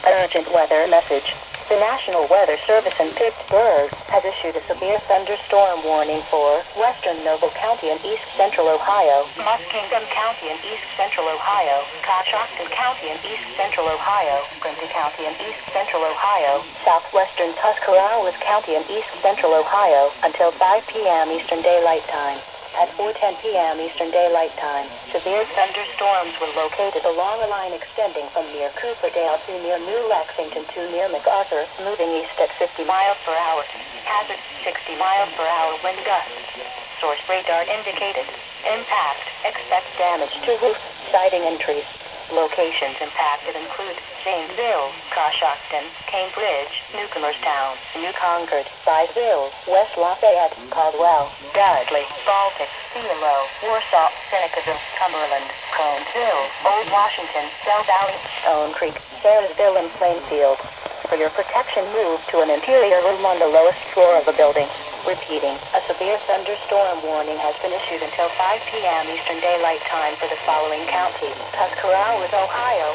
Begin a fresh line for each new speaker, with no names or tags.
Urgent weather message. The National Weather Service in Pittsburgh has issued a severe thunderstorm warning for western Noble County and east central Ohio, Muskingum County and east central Ohio, Coshocton County and east central Ohio, Quincy County and east central Ohio, southwestern Tuscarawas County and east central Ohio until 5 p.m. Eastern Daylight Time. At 4:10 p.m. Eastern Daylight Time, severe thunderstorms were located along a line extending from near Cooperdale to near New Lexington to near MacArthur, moving east at 50 miles per hour. Hazard 60 miles per hour wind gusts. Source radar indicated. Impact. Expect damage to roofs, siding and trees. Locations impacted include Zanesville, Coshocton, Cambridge, Newcomerstown, New Concord, Byesville, West Lafayette, Caldwell, Dudley, Baltic, Philo, Warsaw, Senecaville, Cumberland, Conesville, Old Washington, Bell Valley, Stone Creek, Sarasville and Plainfield. For your protection, move to an interior room on the lowest floor of the building. Repeating, a severe thunderstorm warning has been issued until 5 p.m. Eastern Daylight Time for the following counties: Tuscarawas, Ohio,